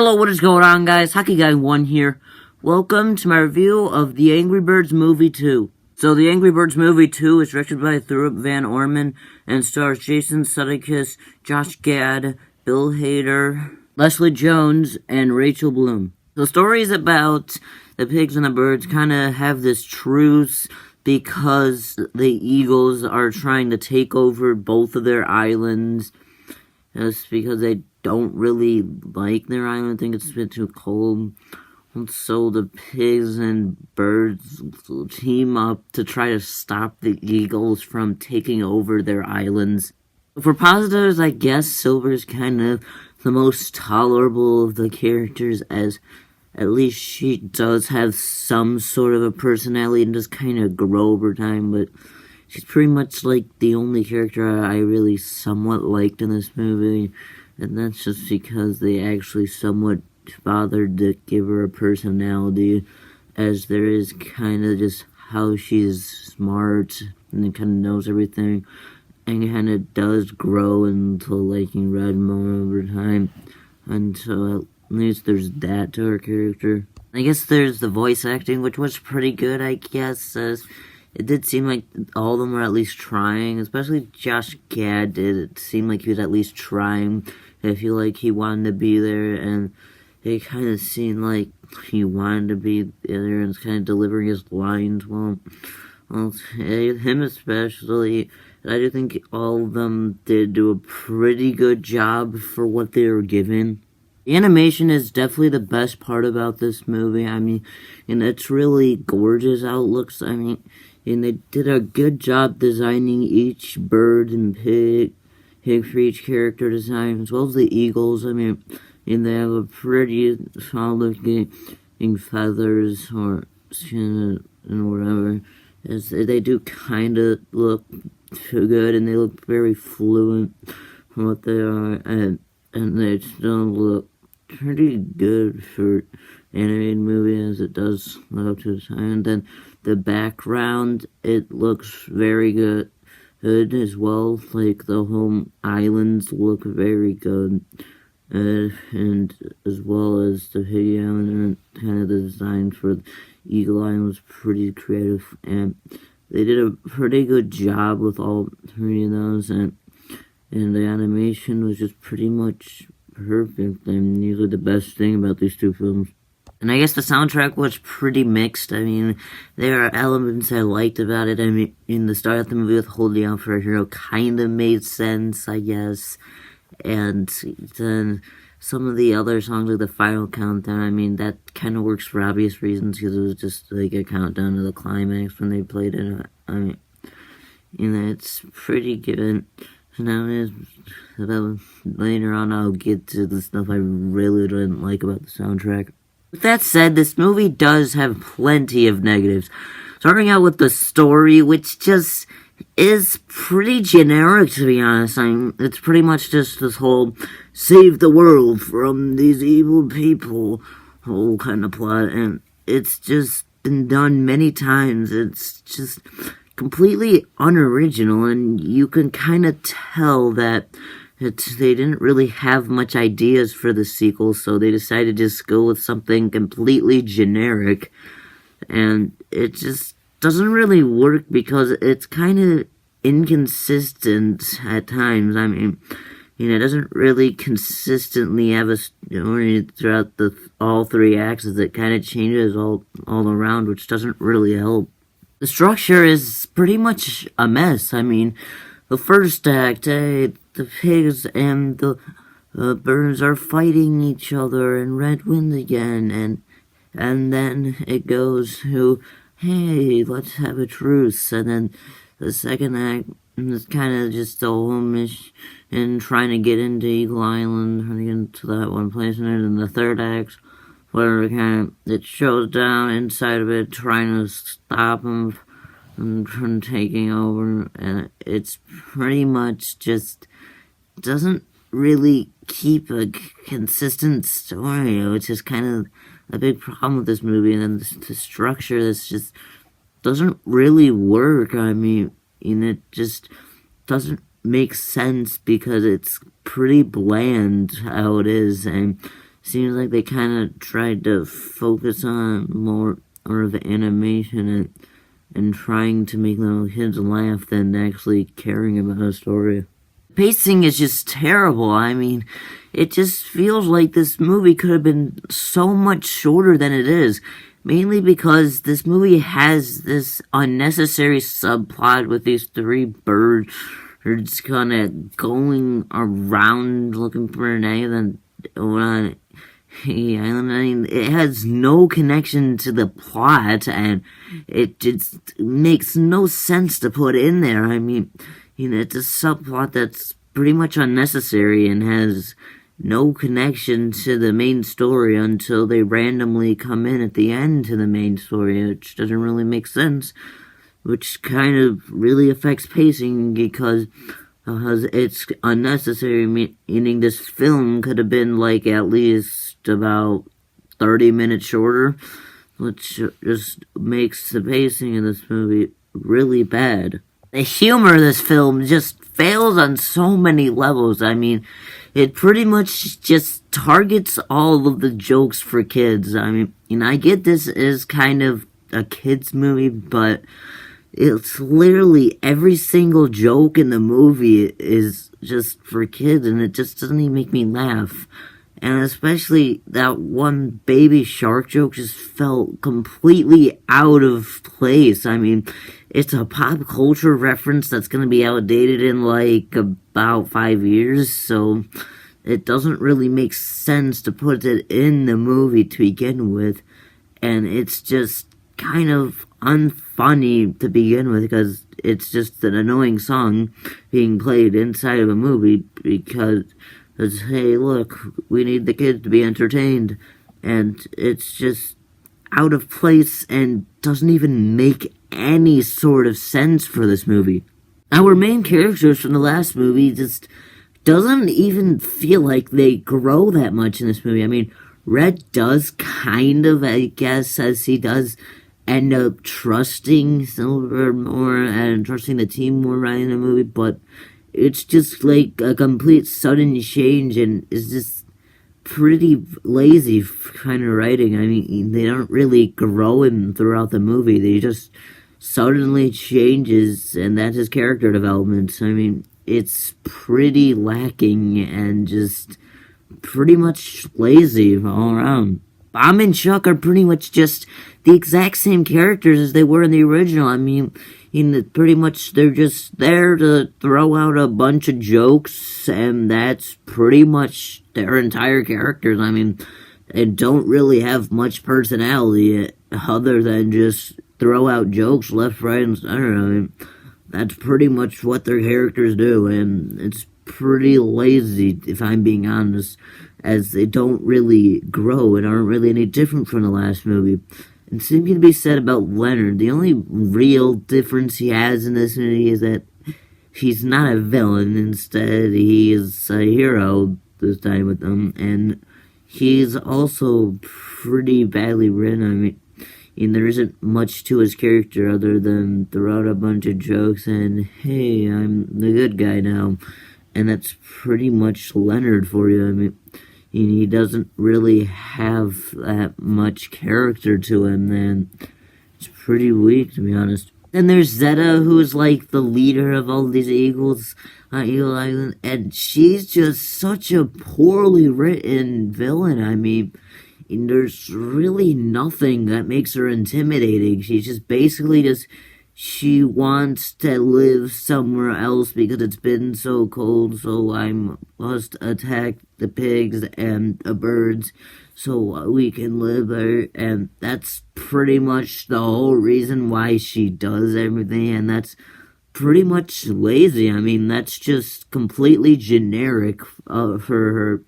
Hello, what is going on, guys? Hockey Guy 1 here. Welcome to my review of The Angry Birds Movie 2. So, The Angry Birds Movie 2 is directed by Thorup Van Orman and stars Jason Sudeikis, Josh Gad, Bill Hader, Leslie Jones, and Rachel Bloom. The story is about the pigs and the birds kind of have this truce because the eagles are trying to take over both of their islands. That's because they don't really like their island. I think it's a bit too cold. And so the pigs and birds team up to try to stop the eagles from taking over their islands. For positives, I guess Silver's kind of the most tolerable of the characters, as at least she does have some sort of a personality and does kind of grow over time, but she's pretty much like the only character I really somewhat liked in this movie, and that's just because they actually somewhat bothered to give her a personality, as there is kind of just how she's smart and kind of knows everything, and kind of does grow into liking Red more over time, and so at least there's that to her character. I guess there's the voice acting, which was pretty good, I guess, as it did seem like all of them were at least trying, especially Josh Gad did. It seemed like he was at least trying. I feel like he wanted to be there, and it kind of seemed like he wanted to be there and kind of delivering his lines well. Him especially, I do think all of them did do a pretty good job for what they were given. The animation is definitely the best part about this movie. I mean, and it's really gorgeous how it looks. I mean, and they did a good job designing each bird and pig for each character design, as well as the eagles. I mean, and they have a pretty solid-looking feathers or skin and whatever. As they do kind of look good, and they look very fluent for what they are, and they still look pretty good for animated movie as it does live up to the time. And then the background, it looks very good as well. Like the home islands look very good, and as well as the pig island, and kind of the design for Eagle Island was pretty creative, and they did a pretty good job with all three of those, and the animation was just pretty much perfect. I mean, usually the best thing about these two films. And I guess the soundtrack was pretty mixed. I mean, there are elements I liked about it. I mean, in the start of the movie with Holding Out for a Hero kind of made sense, I guess. And then some of the other songs, like the Final Countdown, I mean, that kind of works for obvious reasons, because it was just like a countdown to the climax when they played it. I mean, it's pretty good. Now, later on, I'll get to the stuff I really didn't like about the soundtrack. With that said, this movie does have plenty of negatives. Starting out with the story, which just is pretty generic, to be honest. I mean, it's pretty much just this whole save the world from these evil people whole kind of plot, and it's just been done many times. It's just completely unoriginal, and you can kind of tell that they didn't really have much ideas for the sequel, so they decided to just go with something completely generic, and it just doesn't really work because it's kind of inconsistent at times. I mean, it doesn't really consistently have a story throughout all three acts. It kind of changes all around, which doesn't really help. The structure is pretty much a mess. I mean, the first act, the pigs and the birds are fighting each other, and Red wins again, and then it goes to, hey, let's have a truce, and then the second act is kind of just a whole mission and trying to get into Eagle Island, trying to get into that one place, and then the third act, where it shows down inside of it, trying to stop them from taking over, and it's pretty much just doesn't really keep a consistent story, which is kind of a big problem with this movie. And then the structure, this just doesn't really work. I mean, it just doesn't make sense because it's pretty bland how it is, and seems like they kind of tried to focus on more of the animation and trying to make little kids laugh than actually caring about a story. Pacing is just terrible. I mean, it just feels like this movie could have been so much shorter than it is. Mainly because this movie has this unnecessary subplot with these three birds kind of going around looking for an island on the island. I mean, it has no connection to the plot, and it just makes no sense to put in there. I mean, it's a subplot that's pretty much unnecessary and has no connection to the main story until they randomly come in at the end to the main story, which doesn't really make sense, which kind of really affects pacing because it's unnecessary, meaning this film could have been like at least about 30 minutes shorter, which just makes the pacing of this movie really bad. The humor of this film just fails on so many levels. I mean, it pretty much just targets all of the jokes for kids. I mean, I get this is kind of a kid's movie, but it's literally every single joke in the movie is just for kids, and it just doesn't even make me laugh. And especially that one baby shark joke just felt completely out of place. I mean, it's a pop culture reference that's going to be outdated in like about 5 years, so it doesn't really make sense to put it in the movie to begin with. And it's just kind of unfunny to begin with because it's just an annoying song being played inside of a movie because hey, look, we need the kids to be entertained, and it's just out of place and doesn't even make any sort of sense for this movie. Our main characters from the last movie just doesn't even feel like they grow that much in this movie. I mean, Red does kind of, I guess, as he does end up trusting Silver more and trusting the team more right in the movie, but it's just like a complete sudden change and it's just pretty lazy kind of writing. I mean, they don't really grow him throughout the movie. They just suddenly changes, and that's his character development. I mean, it's pretty lacking and just pretty much lazy all around. Bomb and Chuck are pretty much just the exact same characters as they were in the original. I mean, pretty much they're just there to throw out a bunch of jokes, and that's pretty much their entire characters. I mean, they don't really have much personality other than just throw out jokes left, right, and center. I mean, that's pretty much what their characters do, and it's pretty lazy, if I'm being honest, as they don't really grow and aren't really any different from the last movie. And something to be said about Leonard. The only real difference he has in this movie is that he's not a villain. Instead, he is a hero this time with them. And he's also pretty badly written. I mean, there isn't much to his character other than throw out a bunch of jokes and, hey, I'm the good guy now. And that's pretty much Leonard for you. I mean, he doesn't really have that much character to him, and it's pretty weak, to be honest. Then there's Zeta, who's like the leader of all these eagles on Eagle Island, and she's just such a poorly written villain. I mean, there's really nothing that makes her intimidating. She's just basically she wants to live somewhere else because it's been so cold, so I must attack the pigs and the birds so we can live there, and that's pretty much the whole reason why she does everything, and that's pretty much lazy. I mean, that's just completely generic for her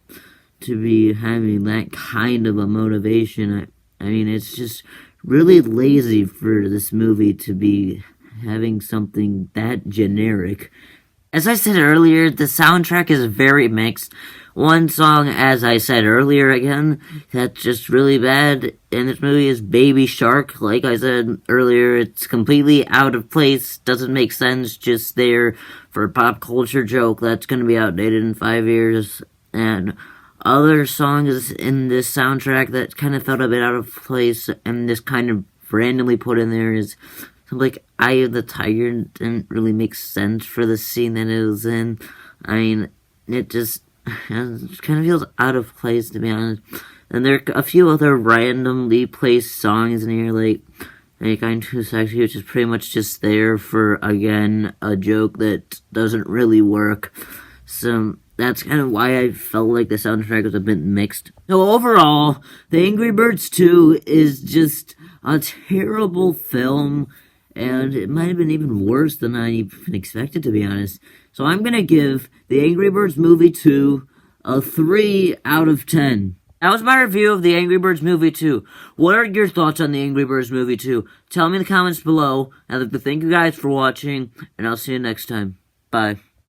to be having that kind of a motivation. I mean, it's just really lazy for this movie to be having something that generic. As I said earlier, the soundtrack is very mixed. One song, as I said earlier again, that's just really bad in this movie is Baby Shark. Like I said earlier, it's completely out of place, doesn't make sense, just there for a pop culture joke that's going to be outdated in 5 years. And other songs in this soundtrack that kind of felt a bit out of place and just kind of randomly put in there is something like Eye of the Tiger didn't really make sense for the scene that it was in. I mean, it just kind of feels out of place, to be honest. And there are a few other randomly placed songs in here, like I'm Too Sexy, which is pretty much just there for, again, a joke that doesn't really work. So that's kind of why I felt like the soundtrack was a bit mixed. So overall, The Angry Birds 2 is just a terrible film, and it might have been even worse than I even expected, to be honest. So I'm gonna give The Angry Birds Movie 2 a 3 out of 10. That was my review of The Angry Birds Movie 2. What are your thoughts on The Angry Birds Movie 2? Tell me in the comments below. I'd like to thank you guys for watching, and I'll see you next time. Bye.